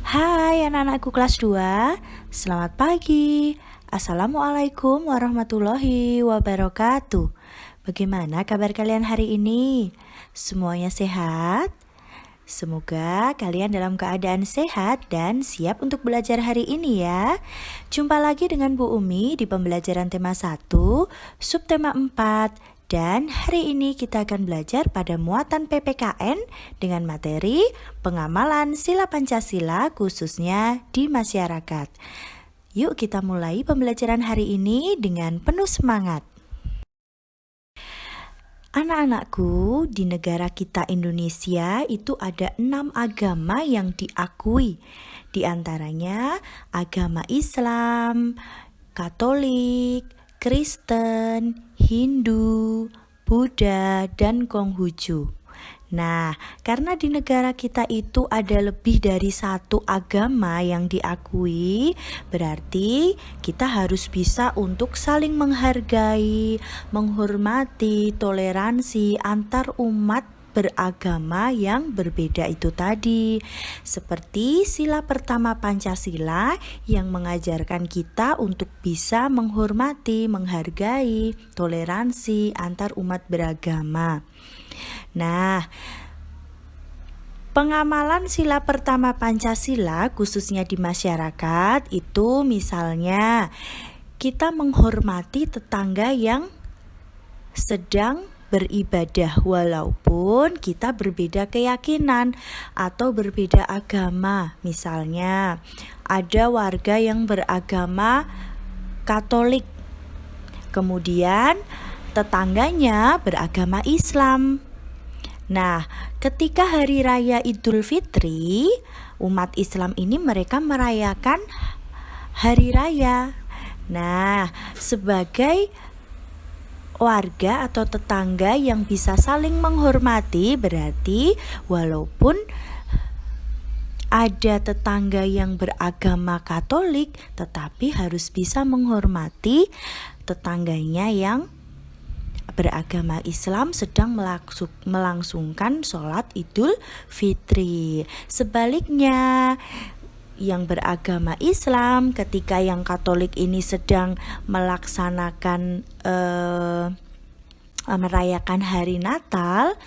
Hai anak-anakku kelas 2, selamat pagi. Assalamualaikum warahmatullahi wabarakatuh. Bagaimana kabar kalian hari ini? Semuanya sehat? Semoga kalian dalam keadaan sehat dan siap untuk belajar hari ini ya. Jumpa lagi dengan Bu Umi di pembelajaran tema 1, subtema 4. Dan hari ini kita akan belajar pada muatan PPKN dengan materi pengamalan sila Pancasila khususnya di masyarakat. Yuk kita mulai pembelajaran hari ini dengan penuh semangat. Anak-anakku, di negara kita Indonesia itu ada 6 agama yang diakui. Di antaranya agama Islam, Katolik, Kristen, Hindu, Buddha, dan Konghucu. Nah, karena di negara kita itu ada lebih dari 1 agama yang diakui, berarti kita harus bisa untuk saling menghargai, menghormati, toleransi antar umat beragama yang berbeda itu tadi. Seperti sila pertama Pancasila yang mengajarkan kita untuk bisa menghormati, menghargai, toleransi antar umat beragama. Nah, pengamalan sila pertama Pancasila khususnya di masyarakat itu misalnya kita menghormati tetangga yang sedang beribadah walaupun kita berbeda keyakinan atau berbeda agama. Misalnya ada warga yang beragama Katolik, kemudian tetangganya beragama Islam. Nah, ketika hari raya Idul Fitri, umat Islam ini mereka merayakan hari raya. Nah, sebagai warga atau tetangga yang bisa saling menghormati, berarti walaupun ada tetangga yang beragama Katolik, tetapi harus bisa menghormati tetangganya yang beragama Islam sedang melangsungkan sholat Idul Fitri. Sebaliknya, yang beragama Islam ketika yang Katolik ini sedang melaksanakan merayakan hari Natal,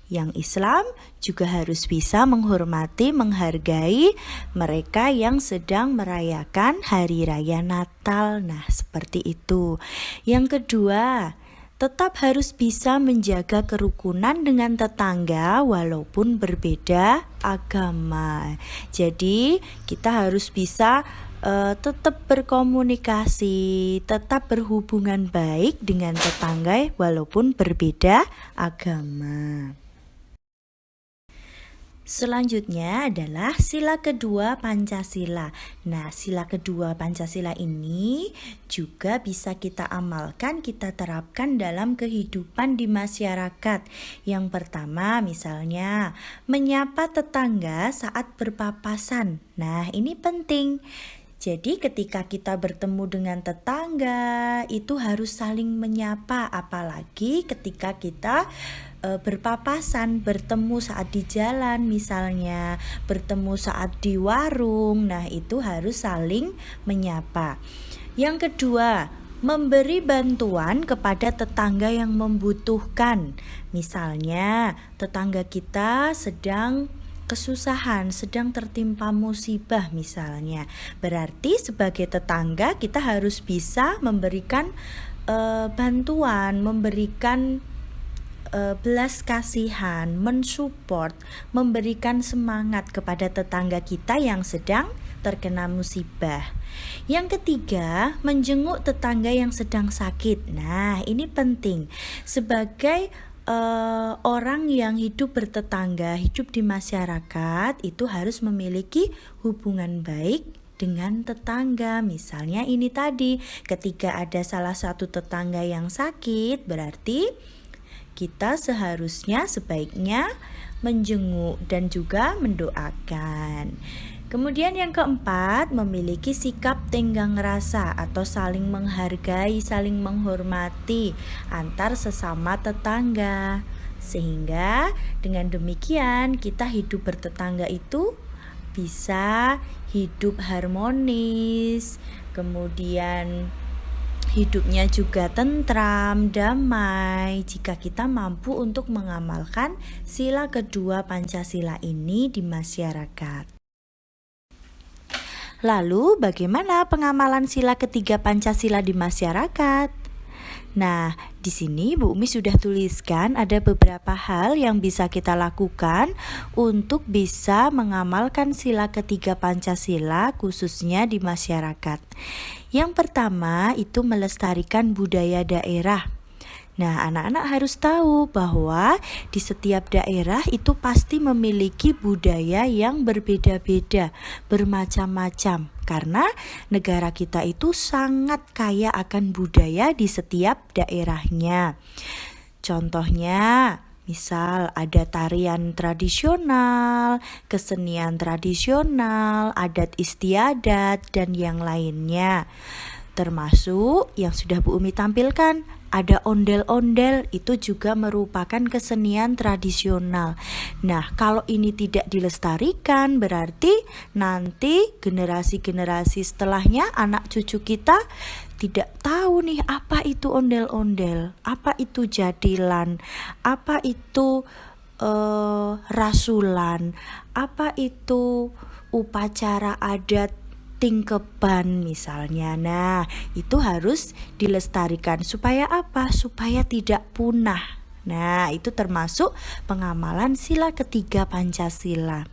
yang Islam juga harus bisa menghormati, menghargai mereka yang sedang merayakan hari raya Natal. Nah, seperti itu. Yang kedua, tetap harus bisa menjaga kerukunan dengan tetangga walaupun berbeda agama. Jadi kita harus bisa tetap berkomunikasi, tetap berhubungan baik dengan tetangga walaupun berbeda agama. Selanjutnya adalah sila kedua Pancasila. Nah, sila kedua Pancasila ini juga bisa kita amalkan, kita terapkan dalam kehidupan di masyarakat. Yang pertama misalnya, menyapa tetangga saat berpapasan. Nah, ini penting. Jadi ketika kita bertemu dengan tetangga, itu harus saling menyapa, apalagi ketika kita berpapasan, bertemu saat di jalan misalnya, bertemu saat di warung. Nah, itu harus saling menyapa. Yang kedua, memberi bantuan kepada tetangga yang membutuhkan. Misalnya, tetangga kita sedang kesusahan, sedang tertimpa musibah misalnya. Berarti sebagai tetangga kita harus bisa memberikan bantuan, memberikan belas kasihan, mensupport, memberikan semangat kepada tetangga kita yang sedang terkena musibah. Yang ketiga, menjenguk tetangga yang sedang sakit. Nah, ini penting. Sebagai orang yang hidup bertetangga, hidup di masyarakat, itu harus memiliki hubungan baik dengan tetangga. Misalnya ini tadi, ketika ada salah satu tetangga yang sakit, berarti kita sebaiknya menjenguk dan juga mendoakan. Kemudian yang keempat, memiliki sikap tenggang rasa atau saling menghargai, saling menghormati antar sesama tetangga. Sehingga dengan demikian kita hidup bertetangga itu bisa hidup harmonis, kemudian hidupnya juga tentram, damai jika kita mampu untuk mengamalkan sila kedua Pancasila ini di masyarakat. Lalu bagaimana pengamalan sila ketiga Pancasila di masyarakat? Nah, di sini Bu Umi sudah tuliskan ada beberapa hal yang bisa kita lakukan untuk bisa mengamalkan sila ketiga Pancasila khususnya di masyarakat. Yang pertama itu melestarikan budaya daerah. Nah, anak-anak harus tahu bahwa di setiap daerah itu pasti memiliki budaya yang berbeda-beda, bermacam-macam. Karena negara kita itu sangat kaya akan budaya di setiap daerahnya. Contohnya, misal ada tarian tradisional, kesenian tradisional, adat istiadat, dan yang lainnya. Termasuk yang sudah Bu Umi tampilkan, ada ondel-ondel, itu juga merupakan kesenian tradisional. Nah, kalau ini tidak dilestarikan, berarti nanti generasi-generasi setelahnya, anak cucu kita tidak tahu nih apa itu ondel-ondel, apa itu jadilan, apa itu rasulan, apa itu upacara adat tingkeban misalnya. Nah, itu harus dilestarikan supaya apa? Supaya tidak punah. Nah, itu termasuk pengamalan sila ketiga Pancasila.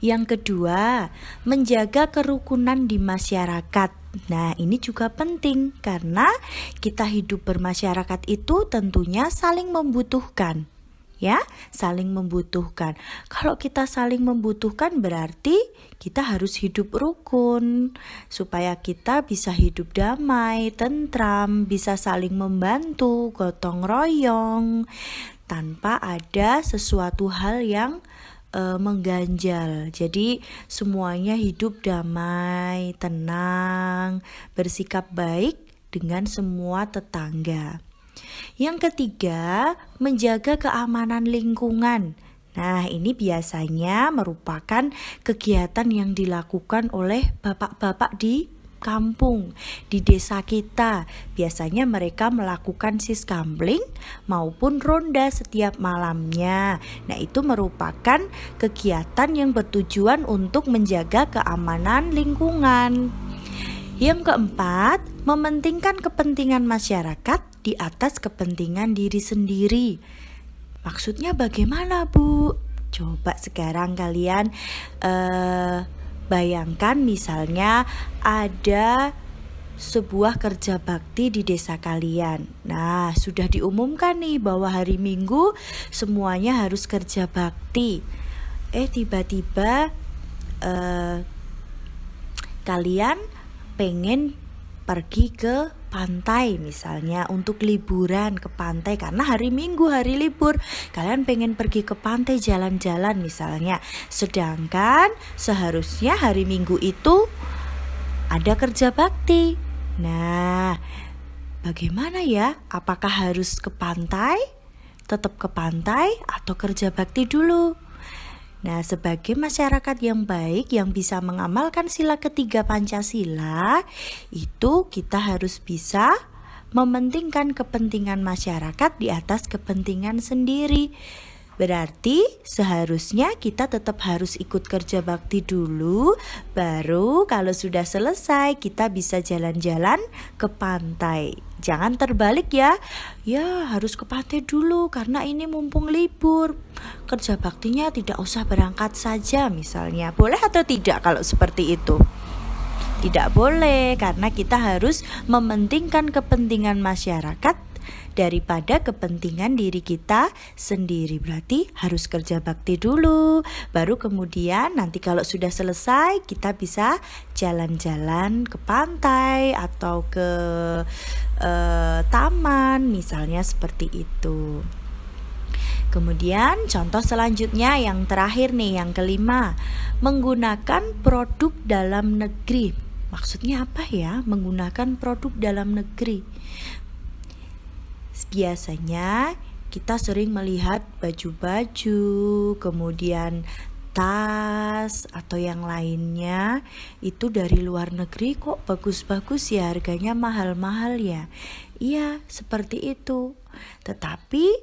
Yang kedua, menjaga kerukunan di masyarakat. Nah, ini juga penting karena kita hidup bermasyarakat itu tentunya saling membutuhkan. Ya, saling membutuhkan. Kalau kita saling membutuhkan berarti kita harus hidup rukun supaya kita bisa hidup damai, tentram, bisa saling membantu, gotong royong tanpa ada sesuatu hal yang mengganjal. Jadi semuanya hidup damai, tenang, bersikap baik dengan semua tetangga. Yang ketiga, menjaga keamanan lingkungan. Nah, ini biasanya merupakan kegiatan yang dilakukan oleh bapak-bapak di kampung, di desa kita. Biasanya mereka melakukan siskambling maupun ronda setiap malamnya. Nah, itu merupakan kegiatan yang bertujuan untuk menjaga keamanan lingkungan. Yang keempat, mementingkan kepentingan masyarakat di atas kepentingan diri sendiri. Maksudnya bagaimana, Bu? Coba sekarang kalian bayangkan misalnya ada sebuah kerja bakti di desa kalian. Nah, sudah diumumkan nih bahwa hari Minggu semuanya harus kerja bakti. Tiba-tiba kalian pengen pergi ke pantai misalnya untuk liburan ke pantai karena hari Minggu hari libur, kalian pengen pergi ke pantai jalan-jalan misalnya, sedangkan seharusnya hari Minggu itu ada kerja bakti. Nah, bagaimana ya? Apakah harus ke pantai, tetap ke pantai, atau kerja bakti dulu? Nah, sebagai masyarakat yang baik yang bisa mengamalkan sila ketiga Pancasila, itu kita harus bisa mementingkan kepentingan masyarakat di atas kepentingan sendiri. Berarti seharusnya kita tetap harus ikut kerja bakti dulu, baru kalau sudah selesai kita bisa jalan-jalan ke pantai. Jangan terbalik ya harus ke pantai dulu karena ini mumpung libur. Kerja baktinya tidak usah berangkat saja misalnya. Boleh atau tidak kalau seperti itu? Tidak boleh karena kita harus mementingkan kepentingan masyarakat daripada kepentingan diri kita sendiri. Berarti harus kerja bakti dulu, baru kemudian nanti kalau sudah selesai kita bisa jalan-jalan ke pantai atau ke taman misalnya seperti itu. Kemudian contoh selanjutnya yang terakhir nih, yang kelima, menggunakan produk dalam negeri. Maksudnya apa ya menggunakan produk dalam negeri? Biasanya kita sering melihat baju-baju, kemudian tas atau yang lainnya itu dari luar negeri kok bagus-bagus ya, harganya mahal-mahal ya. Iya, seperti itu. Tetapi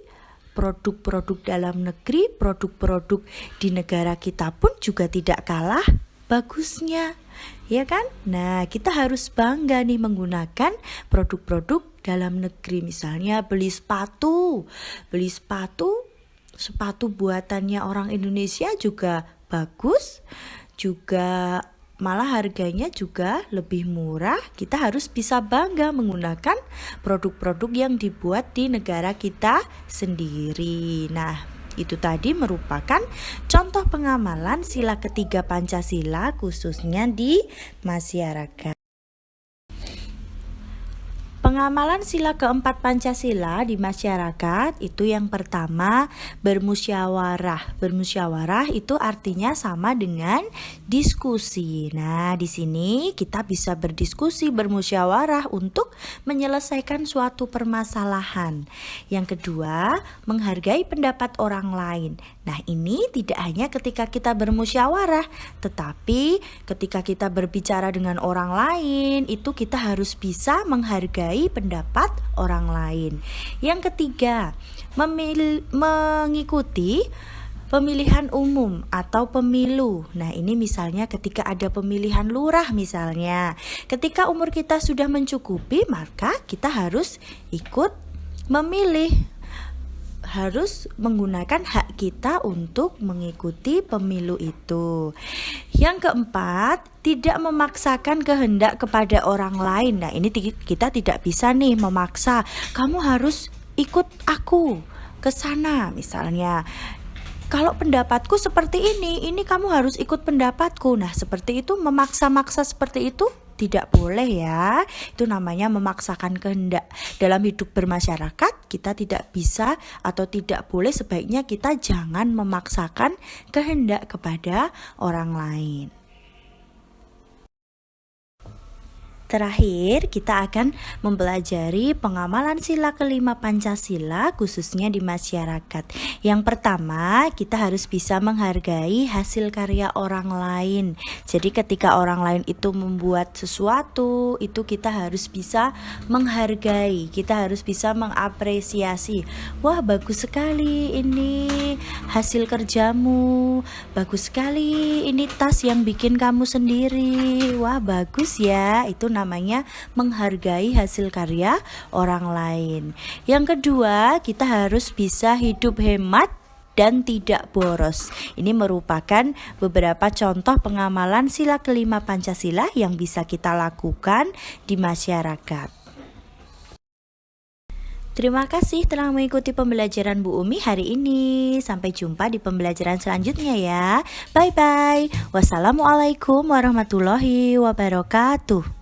produk-produk dalam negeri, produk-produk di negara kita pun juga tidak kalah bagusnya, ya kan? Nah, kita harus bangga nih menggunakan produk-produk dalam negeri. Misalnya beli sepatu buatannya orang Indonesia juga bagus, juga malah harganya juga lebih murah. Kita harus bisa bangga menggunakan produk-produk yang dibuat di negara kita sendiri. Nah, itu tadi merupakan contoh pengamalan sila ketiga Pancasila khususnya di masyarakat. Pengamalan sila keempat Pancasila di masyarakat itu yang pertama bermusyawarah. Bermusyawarah itu artinya sama dengan diskusi. Nah, di sini kita bisa berdiskusi, bermusyawarah untuk menyelesaikan suatu permasalahan. Yang kedua, menghargai pendapat orang lain. Nah, ini tidak hanya ketika kita bermusyawarah, tetapi ketika kita berbicara dengan orang lain, itu kita harus bisa menghargai pendapat orang lain. Yang ketiga, mengikuti pemilihan umum atau pemilu. Nah, ini misalnya ketika ada pemilihan lurah misalnya. Ketika umur kita sudah mencukupi, maka kita harus ikut memilih. Harus menggunakan hak kita untuk mengikuti pemilu itu. Yang keempat, tidak memaksakan kehendak kepada orang lain. Nah, ini kita tidak bisa nih memaksa, kamu harus ikut aku ke sana misalnya. Kalau pendapatku seperti ini kamu harus ikut pendapatku. Nah, seperti itu, memaksa-maksa seperti itu tidak boleh ya. Itu namanya memaksakan kehendak. Dalam hidup bermasyarakat kita tidak bisa atau tidak boleh, sebaiknya kita jangan memaksakan kehendak kepada orang lain. Terakhir, kita akan mempelajari pengamalan sila kelima Pancasila khususnya di masyarakat. Yang pertama, kita harus bisa menghargai hasil karya orang lain. Jadi ketika orang lain itu membuat sesuatu, itu kita harus bisa menghargai, kita harus bisa mengapresiasi. Wah, bagus sekali ini hasil kerjamu, bagus sekali ini tas yang bikin kamu sendiri. Wah, bagus ya. Itu namanya menghargai hasil karya orang lain. Yang kedua, kita harus bisa hidup hemat dan tidak boros. Ini merupakan beberapa contoh pengamalan sila kelima Pancasila yang bisa kita lakukan di masyarakat. Terima kasih telah mengikuti pembelajaran Bu Umi hari ini. Sampai jumpa di pembelajaran selanjutnya ya. Bye-bye. Wassalamualaikum warahmatullahi wabarakatuh.